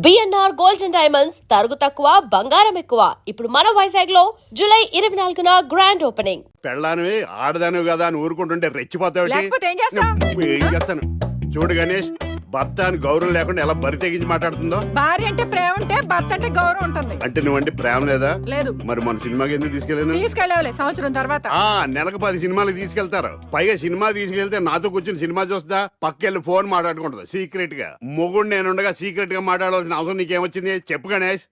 BNR gold and diamonds తరుగు తక్కువ బంగారం ఎక్కువ. ఇప్పుడు మన వైజాగ్ లో జూలై 24న గ్రాండ్ ఓపెనింగ్. పెళ్ళానివి ఆడదానివి కదా అని ఊరుకుంటుంటే రెచ్చిపోతావు. ఏం చేస్తాను చూడు గణేష్, భర్త అని గౌరవం లేకుండా ఎలా బరి తెగించి మాట్లాడుతుందో. భార్య అంటే ప్రేమ ఉంటే భర్త అంటే గౌరవం ఉంటుంది. అంటే నువ్వంటే ప్రేమ లేదా? లేదు. మరి మన సినిమాకి ఎందుకు తీసుకెళ్ళాలి సంవత్సరం తర్వాత. నెలకు 10 సినిమాలకు తీసుకెళ్తారు. పైగా సినిమా తీసుకెళ్తే నాతో కూర్చుని సినిమా చూస్తా, పక్కెళ్ళి ఫోన్ మాట్లాడుకుంటుంది సీక్రెట్ గా. మొగుడు నేనుండగా సీక్రెట్ గా మాట్లాడాల్సిన అవసరం నీకేమొచ్చింది చెప్పు గణేష్.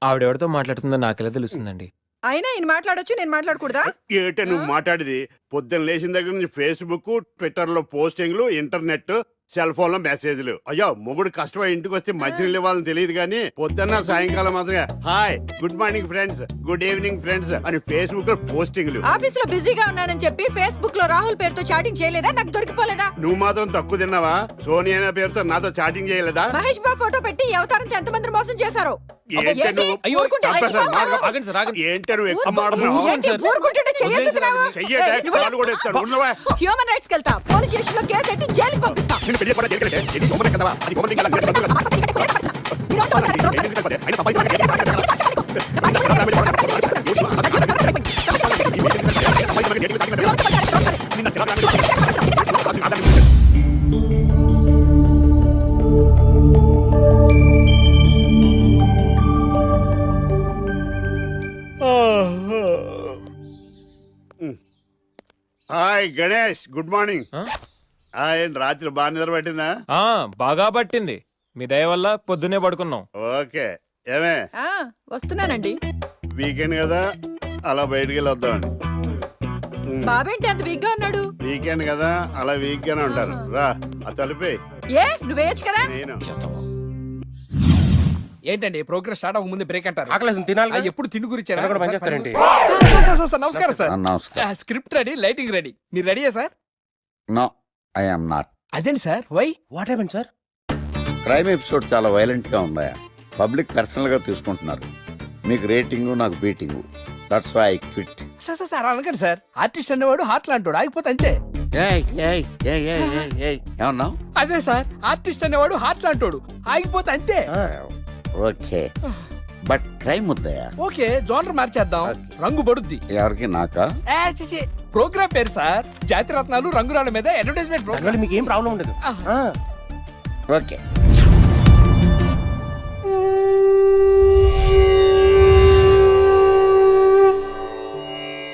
ఆవిడెవరితో మాట్లాడుతుందో నాకెలా తెలుస్తుందండి? అయినా ఈయన మాట్లాడొచ్చు, నేను మాట్లాడకూడదా? ఏటే నువ్వు మాట్లాడేది? పొద్దున్న లేచిన దగ్గర నుంచి ఫేస్బుక్, ట్విట్టర్ లో పోస్టింగ్లు, ఇంటర్నెట్, సెల్ ఫోన్ లో మెసేజ్లు. అయ్యో మొగుడు కష్టమై ఇంటికి వస్తే మంచినీళ్ళు ఇవ్వాలని తెలియదు కానీ పొద్దున్న సాయంకాలం మాత్రమే hi, good morning friends, good evening friends అని ఫేస్బుక్ లో పోస్టింగ్లు. ఆఫీస్ లో బిజీగా ఉన్నానని చెప్పి ఫేస్బుక్ లో రాహుల్ పేరుతో చాటింగ్ చేయలేదా? నాకు దొరికిపోలేదా? నువ్వు మాత్రం తక్కువ తిన్నావా? సోనియా పేరుతో నాతో చాటింగ్ చేయలేదా? మహేష్ బాబు ఫోటో పెట్టి అవతారంతో ఎంతమంది మోసం చేశారు. ఏంటి నువ్వు ఎక్కువ హ్యూమన్ రైట్స్ కెళ్తా, పోలీస్ స్టేషన్ లో కేసు పెట్టి జైలుకి పంపిస్తా. Hi Ganesh, good morning. రాత్రి బాగా నిద్ర పట్టిందా? బాగా పట్టింది. మీ దయ వల్ల పొద్దునే పడుకున్నాం. ఓకే. ఏమే వస్తున్నానండి. వీకెండ్ కదా, అలా బయటికి వెళ్ళి వద్దామండి. బాబేంటి అంత వీక్ గా ఉన్నాడు? వీకెండ్ కదా, అలా వీక్ గానే ఉంటారు. రా ఆ తలిపే. నువ్వేయచ్చు కదా. నేను ఏంటండి ప్రోగ్రెస్ స్టార్ట్ అవ్వక ముందు బ్రేక్ అంటారు? ఆకలేసం తినాలి. ఎప్పుడు తిండి గురించి పనిచేస్తారండి. నమస్కారం sir. Script ready, lighting ready. మీరు రెడీయా sir? No, I am not. అదేంటి sir? Why? What happened sir? Crime episode చాలా వైలెంట్ గా ఉందా? పబ్లిక్ పర్సనల్ గా తీసుకుంటున్నారు. మీకు రేటింగ్, నాకు beating. That's why I quit. Sir అనకండి సార్. ఆర్టిస్ట్ అనేవాడు హార్ట్ లాంటోడు, ఆగిపోతే అంతే. ఏమన్నా? అదే సార్, ఆర్టిస్ట్ అనేవాడు హార్ట్ లాంటోడు, ఆగిపోతే అంతే. ఓకే, బట్ క్రైమ్ వద్దయా? ఓకే, జోనర్ మార్చేద్దాం. రంగు పడుద్ది. ఎవరికి? నాకా? ప్రోగ్రామ్ పేరు సార్ జాతి రత్నాలు రంగురాళ్ళ మీద అడ్వర్టైజ్మెంట్ ప్రోగ్రామ్. మీకు ఏం ప్రాబ్లం ఉండదు. ఓకే.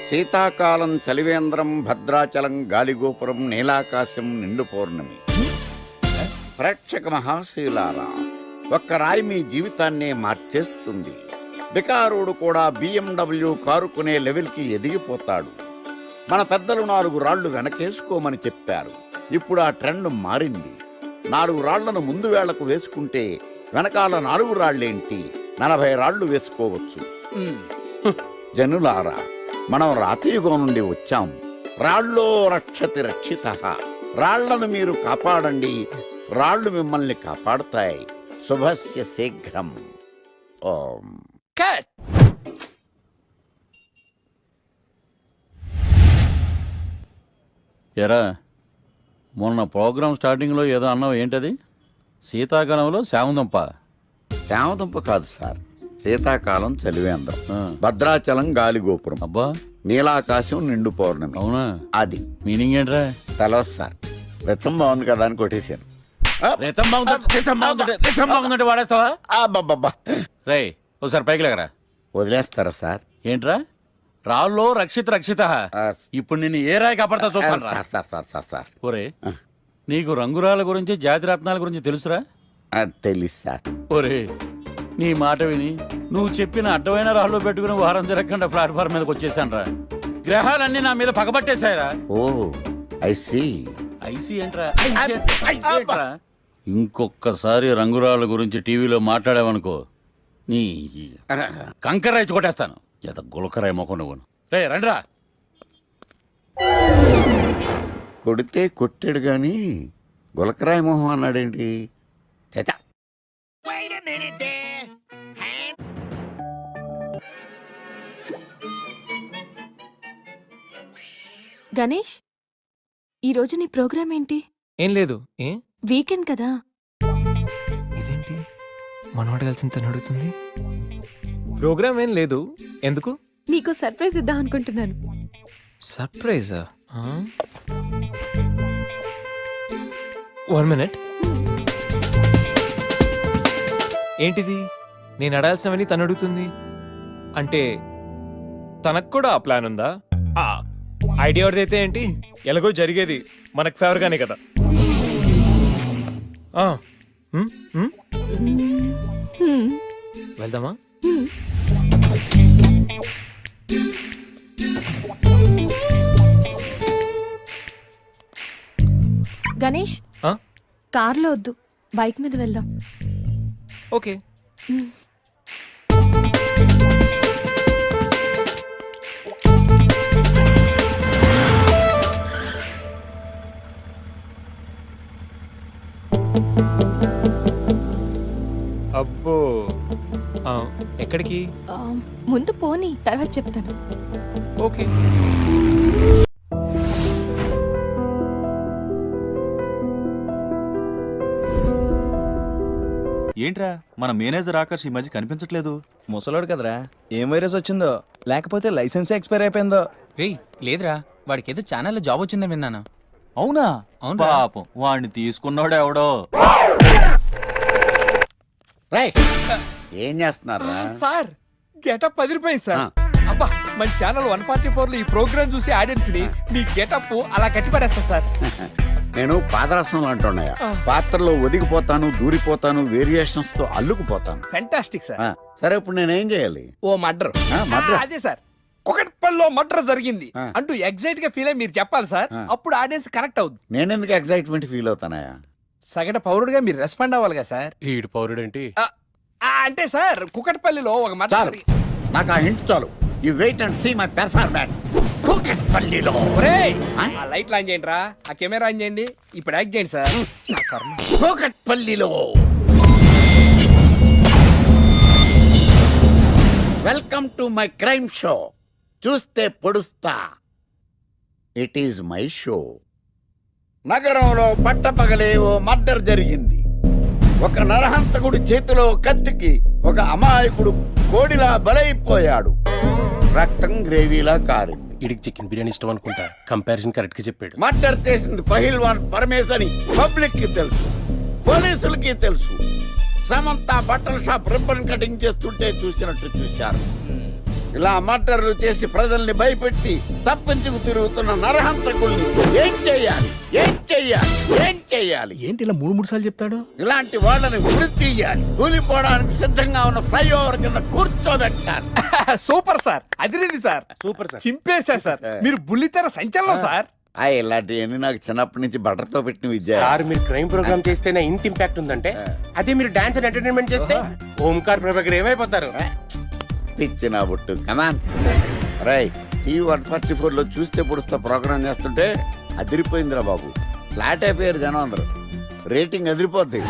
శీతాకాలం చలివేంద్రం, భద్రాచలం గాలిగోపురం, నీలాకాశం, నిండు పౌర్ణమి. ప్రేక్షక మహాశీలారా, ఒక్క రాయి మీ జీవితాన్నే మార్చేస్తుంది. బికారుడు కూడా BMW కారు కొనే లెవెల్కి ఎదిగిపోతాడు. మన పెద్దలు 4 రాళ్లు వెనకేసుకోమని చెప్పారు. ఇప్పుడు ఆ ట్రెండ్ మారింది. 4 రాళ్లను ముందు వేళ్లకు వేసుకుంటే వెనకాల 4 రాళ్లేంటి 40 రాళ్లు వేసుకోవచ్చు. జనులారా, మనం రాతియుగం నుండి వచ్చాం. రాళ్ళో రక్షతి రక్షితః. రాళ్లను మీరు కాపాడండి, రాళ్లు మిమ్మల్ని కాపాడుతాయి. శుభస్య శీఘ్రం. ఓం. కట్. ఎరా, మొన్న ప్రోగ్రామ్ స్టార్టింగ్లో ఏదో అన్నావు, ఏంటది? శీతాకాలంలో శామదుంప. శామదుంప కాదు సార్, శీతాకాలం చలివేంద్రం, భద్రాచలం గాలిగోపురం, అబ్బా, నీలాకాశం, నిండు పౌర్ణమి. అవునా? అది మీనింగ్ ఏంట్రా? తెలవదు సార్. రతం బాగుంది కదా అని కొట్టేశాను. వాడేస్తావా? అబ్బబ్బబ్బా. రే, ఒకసారి పైకి లేకరా. వదిలేస్తారా సార్? ఏంట్రా? రాళ్ళో రక్షిత. ఇప్పుడు నిన్ను ఏ రాయి కాపాడతా చూస్తాను. సార్ ఒరే, నీకు రంగురాల గురించి, జాతి రత్నాల గురించి తెలుసురా? తెలీదు సార్. ఒరే, నీ మాట విని నువ్వు చెప్పిన అడ్డమైన రాళ్ళు పెట్టుకుని వారం తిరగకుండా ప్లాట్ఫామ్ మీదకి వచ్చేసాను రా. గ్రహాలన్నీ నా మీద పగబట్టేశాయరా. ఓ, ఐ సీ. ఐసీ ఏంట్రా? ఇంకొక్కసారి రంగురాళ్ళ గురించి టీవీలో మాట్లాడావనుకో, నీ కంకర్రాయి కొట్టేస్తాను. జత గులకరాయి మొక్క నువ్వును. రే రండిరా. కొడితే కొట్టాడు గాని గులకరాయి మొహం అన్నాడేంటి? చచా. గణేష్, ఈరోజు నీ ప్రోగ్రామ్ ఏంటి? ఏం లేదు. వీకెండ్ కదా. ఇదేంటి మనం అడగాల్సిన తను అడుగుతుంది. ప్రోగ్రామ్ ఏం లేదు, ఎందుకు? నీకు సర్ప్రైజ్ ఇద్దాం అనుకుంటున్నాను. సర్ప్రైజా? 1 minute. ఏంటిది? నేను అడాల్సినవని తను అడుగుతుంది అంటే తనకు కూడా ఆ ప్లాన్ ఉందా? ఐడియా ఎవరిదైతే ఏంటి, ఎలాగో జరిగేది మనకు ఫేవర్ గానే కదా. వెళ్దామా? గణేష్, కార్లో వద్దు, బైక్ మీద వెళ్దాం. ఓకే. అబ్బో, ఎక్కడికి? ముందు పోనీ, తర్వాత చెప్తాను. ఓకే. ఏంట్రా మన మేనేజర్ ఆకర్ష్ ఈ మధ్య కనిపించట్లేదు. ముసలోడు కదరా, ఏం వైరస్ వచ్చిందో లేకపోతే లైసెన్స్ ఎక్స్పైర్ అయిపోయిందో. రేయ్ లేదురా, వాడికి ఏదో ఛానల్లో జాబ్ వచ్చిందని విన్నాను. అవునా? అవును పాపం వాడిని తీసుకున్నాడు ఎవడో. రైట్, ఏం చేస్తున్నారా? సార్ గెటప్ అదిరిపోయింది సార్. అబ్బా, మన ఛానల్ 144 లో ఈ ప్రోగ్రామ్ చూసి ఆడియన్స్ ని మీ గెటప్ అలా కట్టిపడేస్తా సార్. నేను పాదరసంలో అంటున్నాయా, పాత్రలో ఒదిగిపోతాను, దూరిపోతాను, వేరియేషన్స్ తో అల్లుకుపోతాను. Fantastic sir. సరే, ఇప్పుడు నేనేం చేయాలి? ఓ మర్డర్. మర్డర్? అదే సార్, కుకట్పల్లిలో మర్డర్ జరిగింది ఆ. అంటూ ఎగ్జైట్ గా ఫీల్ అయ్యి మీరు చెప్పాలి సార్. అప్పుడు ఆడియన్స్ కనెక్ట్ అవుద్ది. నేనెందుకు ఎక్సైట్మెంట్ ఫీల్ అవుతానయా? సగట పౌరుడుగా మీరు రెస్పాండ్ అవ్వాలిగా సార్. ఈడు పౌరుడేంటి? అంటే సార్ కుకట్పల్లిలో ఒక మర్డర్ చాలు, నాకు ఆ హింట్ చాలు. You wait and see my performance. కూకట్పల్లిలో ఆ లైట్లు ఆన్ చేయండి రా, ఆ కెమెరా ఆన్ చేయండి, ఇప్పుడు యాక్ట్ చేయండి సార్. నా కర్మ. కూకట్పల్లిలో welcome to my crime show. చూస్తే పొడుస్తా, ఇట్ ఈజ్ మై షో. నగరంలో పట్టపగలే ఓ మర్డర్ జరిగింది. ఒక నరహంతకుడి చేతిలో కత్తికి ఒక అమాయకుడు కోడిలా బలైపోయాడు. రక్తం గ్రేవీలా కారింది. ఇడికి చికెన్ బిర్యానీ ఇష్టం అనుకుంటా, కంపారిజన్ కరెక్ట్ గా చెప్పాడు. మర్డర్ చేసింది పహిల్వాన్ పరమేశ్ అని పబ్లిక్ కి తెలుసు, పోలీసులకి తెలుసు. సమంత బట్టల షాప్ రిబ్బన్ కటింగ్ చేస్తుంటే చూసినట్టు చూశారు. ఇలా మర్డర్లు చేసి ప్రజల్ని భయపెట్టి తప్పించుకు తిరుగుతున్న నరహంతకుల్ని ఏం చెయ్యాలి, ఏం చెయ్యాలి, ఏం చెయ్యాలి? ఏంటి ఇలా 3 సార్లు చెప్తాడు? ఇలాంటి వాళ్ళని వృత్తి తీయాలి. కూలిపోవడానికి సిద్ధంగా ఉన్న ఫ్లైఓవర్ కింద కూర్చోబెట్టాలి. సూపర్ సార్, అదిరింది సార్, సూపర్ సార్. చింపేశా సార్. మీరు బుల్లితెర సంచలనం సార్. ఇలాంటివన్నీ నాకు చిన్నప్పటి నుంచి బట్టర్తో పెట్టిన విద్య. సార్ మీరు క్రైమ్ ప్రోగ్రామ్ చేస్తేనే ఇంత ఇంపాక్ట్ ఉందంటే, అదే మీరు డాన్స్ అండ్ ఎంటర్టైన్మెంట్ చేస్తే ఓంకార్ ప్రభాకర్ ఏమైపోతారు? పిచ్చిన బుట్టు కమాన్. రైట్, ఈ 144 లో చూస్తే పొడుస్తా ప్రోగ్రామ్ చేస్తుంటే అదిరిపోయిందిరా బాబు. ఫ్లాట్ అయిపోయారు జనం అందరు. రేటింగ్ అదిరిపోద్ది.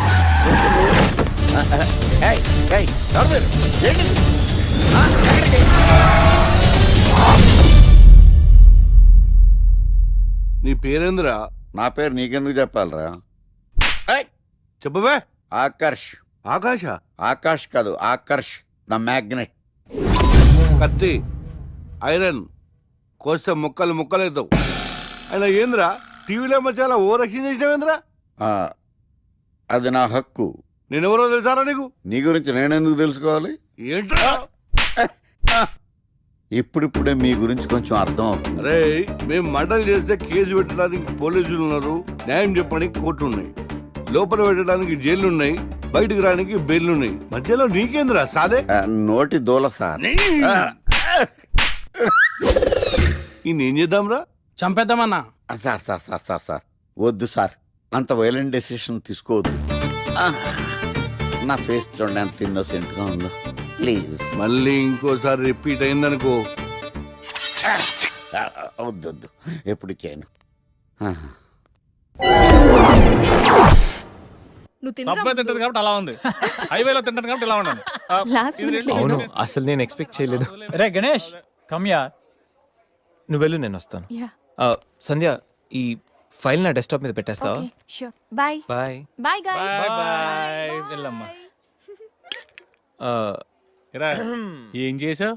ఏయ్, ఏయ్, ఎవరు మీరు? ఏంటి? ఎక్కడికి? నీ పేరేంద్రా? నా పేరు నీకెందుకు చెప్పాలరా? చెప్పవే. ఆకర్ష్. ఆకాశ? ఆకాష్ కాదు, ఆకర్ష్ ద మ్యాగ్నెట్. కత్తి, ఐరన్ కోస్తే ముక్కలు ముక్కలవుతావు. అయినా ఏంద్రా టీవీలో మధ్య ఓ రక్షణ చేసినావేంద్రా? అది నా హక్కు. నేనెవరో తెలుసారా నీకు? నీ గురించి నేనెందుకు తెలుసుకోవాలి? ఏంట్రా? ఇప్పుడిప్పుడే మీ గురించి కొంచెం అర్థం అవుతుంది. అరే, మేము మర్డర్ చేస్తే కేసు పెట్టడానికి పోలీసులు ఉన్నారు, న్యాయం చెప్పడానికి కోర్టులు ఉన్నాయి, లోపల పెట్టడానికి జైలు ఉన్నాయి, బయటకు రానికి బెయిల్ ఉన్నాయి. మధ్యలో నీకేంద్రా సాదే? నోటి దూల సార్. ఏం చేద్దాంరా? చంపేద్దామన్నా. Sir sir sir sir sir వద్దు సార్, అంత వైలెంట్ డెసిషన్ తీసుకోవద్దు. నా ఫేస్ చూడండి ఎంత ఇన్నోసెంట్ గా ఉందో. ప్లీజ్ మళ్ళీ ఇంకోసారి రిపీట్ అయిందనుకో. వద్దొద్దు, ఎప్పుడు చేయను. నువ్వు తింటది కాబట్టి అలా ఉంది, హైవేలో తింటది కాబట్టి ఇలా ఉన్నాను. లాస్ట్ మినిట్ అవును, అసలు నేను ఎక్స్పెక్ట్ చేయలేదు. రే గణేష్, కమ్యా. నువ్వు వెళ్ళు, నేను వస్తాను. యా, సంధ్య, ఈ ఫైల్ నా డెస్క్టాప్ మీద పెట్టేస్తావా? Okay, sure. Bye bye. Bye guys. Bye bye. వెళ్ళమ్మా. ఆ, ఏం చేసావు?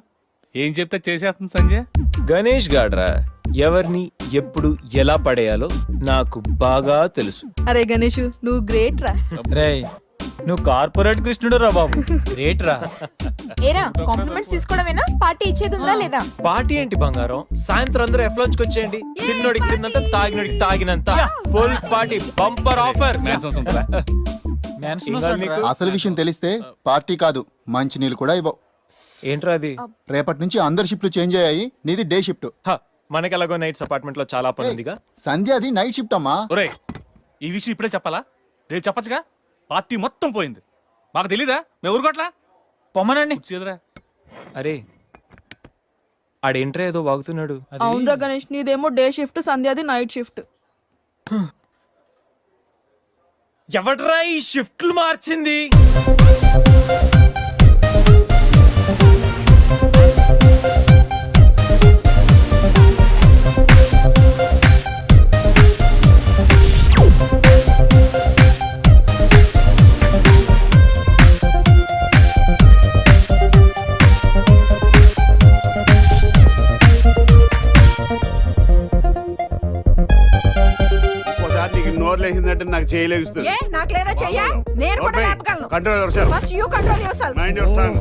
ఏం చెప్తే చేసేస్తుంది సంజయ్. గణేష్ గాడ్రా ఎవరిని ఎప్పుడు ఎలా పడేయాలో నాకు బాగా తెలుసు. అరే గణేష్ నువ్వు గ్రేట్ రా. రేయ్ నువ్వు కార్పొరేట్ కృష్ణుడు రా బాబు, గ్రేట్ రా. ఏరా కాంప్లిమెంట్స్ తీసుకోవడమేనా, పార్టీ ఇచ్చేది ఉందా లేదా? పార్టీ ఏంటి బంగారం, సాయంత్రం అందరూ ఎఫ్ లంచ్ వచ్చేయండి. తిన్నోడికి తిన్నంత, తాగినోడికి తాగినంత, ఫుల్ పార్టీ, బంపర్ ఆఫర్. అసలు విషయం తెలిస్తే పార్టీ కాదు మంచి నీళ్ళు కూడా ఇవ్వవు. ఏంట్రా అది? రేపటి నుంచి అందరి షిఫ్ట్లు చేంజ్ అయ్యాయి, నీది డే షిఫ్ట్. మనకి ఎలాగో నైట్స్ అపార్ట్మెంట్ లో చాలా పని ఉందిగా. సంధ్యాది నైట్ షిఫ్ట్ అమ్మా. ఒరే ఈ విషయం ఇప్పుడే చెప్పాలా? రేపు చెప్పచ్చుగా. పార్టీ మొత్తం పోయింది, మాకు తెలీదా? మేము ఊరుకోట్లా. పొమ్మనండి. చేదురా. అరే ఆడేంట్రా ఏదో వాగుతున్నాడు. అవునరా గణేష్, నీదేమో డే షిఫ్ట్, సంధ్యాది నైట్ షిఫ్ట్. ఎవడ్రా ఈ షిఫ్ట్లు మార్చింది? ఒకసారి నీకు నోరు లేచిందంటే నాకు చేయలేస్తుంది. ఏ నాకు లేదా చెయ్యా? నేను కూడా లేపగలను. Control yourself. First you control yourself. Mind your tongue.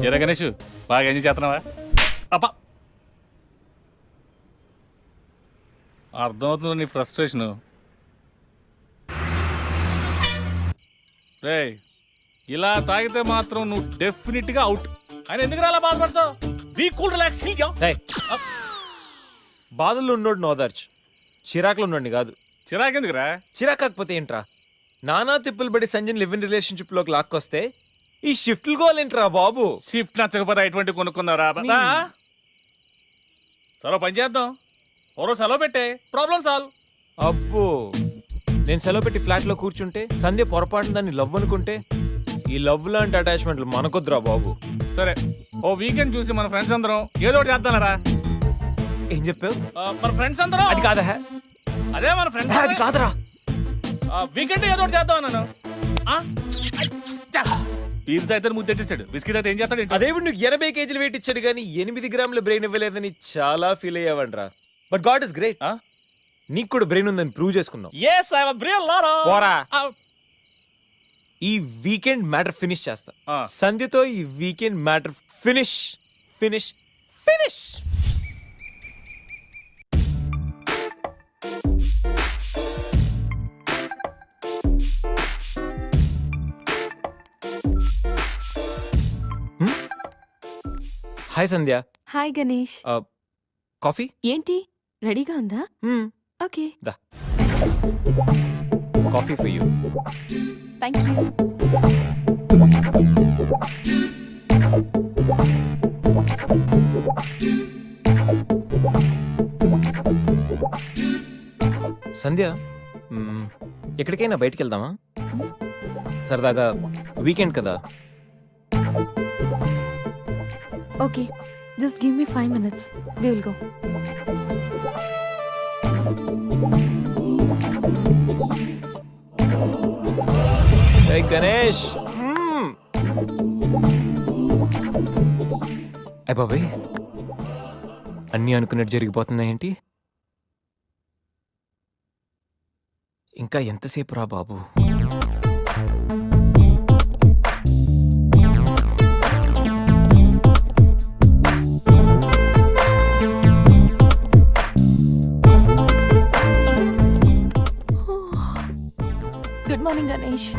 ఎరా గణేష్, బాగా ఎంజాయ్ చేస్తున్నావా? అప్ప అర్థమవుతుంది నీ ఫ్రస్ట్రేషను. రే ఇలా తాగితే మాత్రం నువ్వు డెఫినెట్ గా అవుట్. ఆయన ఎందుకు అలా బాధపడతావు? Be cool, relax. బాధల్లో ఉన్నోడు నోదార్చు, చిరాకులో ఉన్నోడిని కాదు. చిరాకెందుకురా? చిరాకు కాకపోతే ఏంట్రా? నానా తిప్పులు పడి సంజయ్ లివ్ ఇన్ రిలేషన్షిప్ లోకి లాక్కొస్తే ఈ షిఫ్ట్లు గోలేంట్రా బాబు? షిఫ్ట్ నచ్చకపోతే ఎటువంటి కొనుక్కున్నారా? సరే పని చేద్దాం, ఓరో సెలవు పెట్టే, ప్రాబ్లం సాల్వ్. అబ్బో, నేను సెలవు పెట్టి ఫ్లాట్ లో కూర్చుంటే సంధ్య పొరపాటున దాన్ని లవ్ అనుకుంటే, ఈ లవ్ లాంటి అటాచ్మెంట్లు మనకొద్దురా బాబు. సరే ఓ వీకెండ్ చూసి మన ఫ్రెండ్స్ అందరం ఏదో ఒకటి చేద్దాంరా. ఏం చెప్పావు? మన ఫ్రెండ్స్ అందరం. అది కాదా? అదే మన ఫ్రెండ్స్. అది కాదురా. వీకెండ్ ఏదో ఒకటి చేద్దాం అన్నాను. పీర్ అయితే ముద్దు తెచ్చేసాడు, బిస్కెట్ అయితే ఏం చేస్తాడు? అదేవిడు నువ్వు 80 కేజీలు వెయిట్ ఇచ్చాడు కానీ 8 గ్రాముల బ్రెయిన్ ఇవ్వలేదని చాలా ఫీల్ అయ్యావంట్రా. బట్ గాడ్ ఇస్ గ్రేట్, నీకు కూడా బ్రెయిన్ ఉందని ప్రూవ్ చేసుకున్నావు. పోరా. ఈ వీకెండ్ మ్యాటర్ ఫినిష్ చేస్తా. సంధ్యతో ఈ weekend matter finish finish finish. Hi Sandhya. Hi Ganesh. Coffee ఏంటి రెడీగా ఉందా? ఓకే, దా. Coffee for you. Thank you. Sandhya, ఎక్కడికైనా బయటికి వెళ్దామా? సరదాగా వీకెండ్ కదా. Okay, just give me 5 minutes. We will go. Hey Ganesh. అయ్ బాబాయ్, అన్నీ అనుకున్నట్టు జరిగిపోతున్నాయేంటి? ఇంకా ఎంతసేపు రా బాబు? Good morning Ganesh.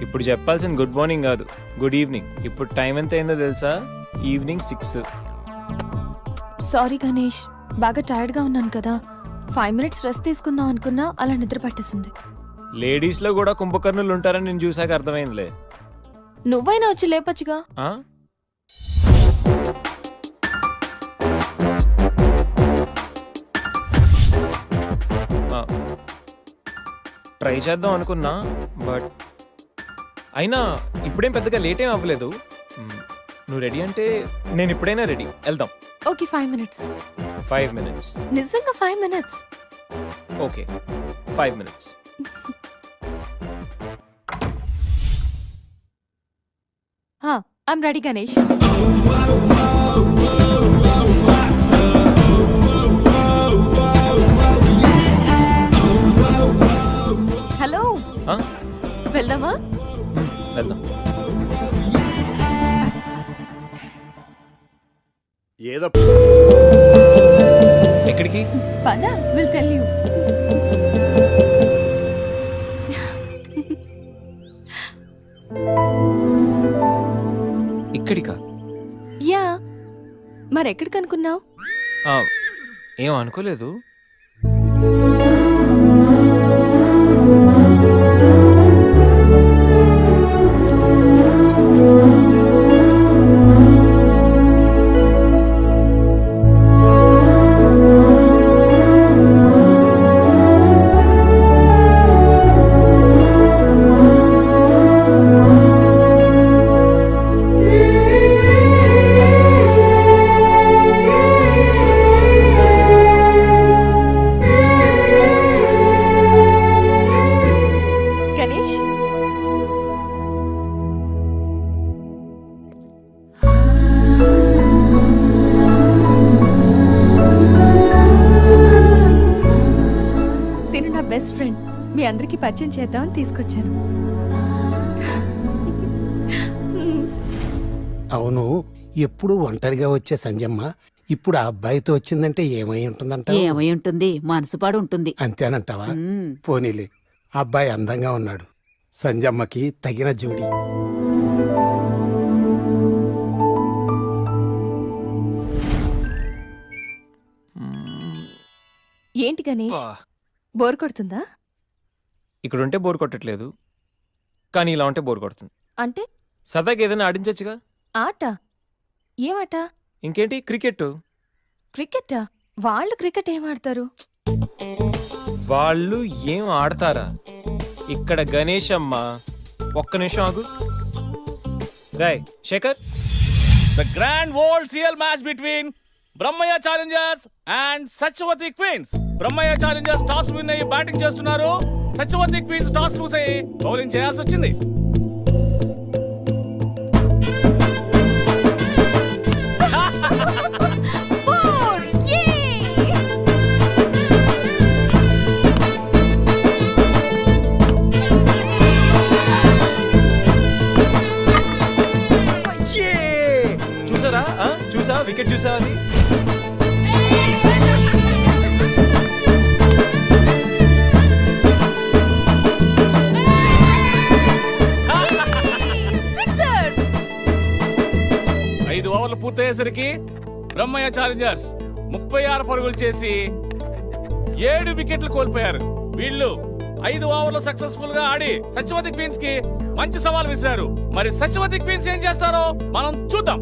ఇప్పుడు చెప్పాల్సిన గుడ్ మార్నింగ్ కాదు, గుడ్ ఈవినింగ్. ఇప్పుడు టైం ఎంత అయిందో తెలుసా? ఈవినింగ్ 6. సారీ గణేష్, బాగా టైర్డ్గా ఉన్నాను కదా, 5 minutes రెస్ట్ తీసుకుందాం అనుకున్నా అలా నిద్ర పట్టేసింది. లేడీస్ లో కూడా కుంభకర్ణులు ఉంటారని నేను చూసాక అర్థమైందిలే. నువ్వైనా వచ్చి లేపచ్చుగా. ఆ? ఆ, ట్రై చేద్దాం అనుకున్నా, బట్ అయినా ఇప్పుడేం పెద్దగా లేట్ ఏం అవ్వలేదు. నువ్వు రెడీ అంటే నేను ఇప్పుడైనా రెడీ, వెళ్దాం. Okay 5 minutes. 5 minutes. నిజంగా 5 minutes. Okay 5 minutes. I'm ready Ganesh. Hello, ఆ? వెళ్దామా? వెళ్దాం. ఏదో ఎక్కడికి? పద, విల్ టెల్ యూ. ఇక్కడికా? యా, మరెక్కడికి అనుకున్నావు? ఆ, ఏం అనుకోలేదు. గణేష్, తిను నా బెస్ట్ ఫ్రెండ్. మీ అందరికీ పరిచయం చేద్దామని తీసుకొచ్చాను. అవును, ఎప్పుడు ఒంటరిగా వచ్చే సంజమ్మ ఇప్పుడు ఆ అబ్బాయితో వచ్చిందంటే ఏమై ఉంటుందంట? ఏమై ఉంటుంది, మనసుపాడు ఉంటుంది. అంతేనంటావా? పోనీలే, అబ్బాయి అందంగా ఉన్నాడు. సంజమ్మకి తగిన జోడి. ఏంటి గణేష్, బోర్ కొడుతుందా? ఇక్కడ ఉంటే బోర్ కొట్టట్లేదు, కానీ ఇలా ఉంటే బోర్ కొడుతుంది. అంటే సరదాగా ఏదైనా ఆడించొచ్చుగా. ఆట? ఏమాట? ఇంకేంటి, క్రికెట్. క్రికెటా? వాళ్ళు క్రికెట్ ఏం ఆడతారు? వాళ్ళు ఏం ఆడతారా? ఇక్కడ గణేష్ అమ్మ. ఒక్క నిమిషం ఆగు. Rai Shekhar, the grand world CL match between Brahmaiah Challengers and Satyavathi Queens. Brahmaiah Challengers toss win అయ్యి బ్యాటింగ్ చేస్తున్నారు. సత్యవతి క్వీన్స్ టాస్ లూస్ అయ్యి బౌలింగ్ చేయాల్సి వచ్చింది. చూసారా? చూసా, వికెట్ చూసా అది. ఐదు ఓవర్లు పూర్తయ్యేసరికి బ్రహ్మయ్య ఛాలెంజర్స్ 36 పరుగులు చేసి 7 వికెట్లు కోల్పోయారు. వీళ్ళు 5 ఓవర్లు సక్సెస్ఫుల్ గా ఆడి సత్యవతి క్వీన్స్ కి మంచి సవాల్ విసిరారు. మరి సత్యవతి క్వీన్స్ ఏం చేస్తారో మనం చూద్దాం.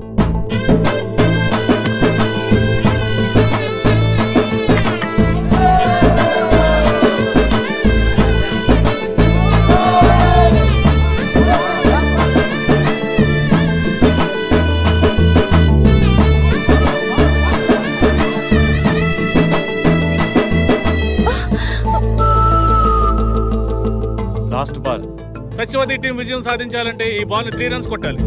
Last ball. సత్యవతి టీం విజయం సాధించాలంటే ఈ బాల్ ని 3 runs కొట్టాలి.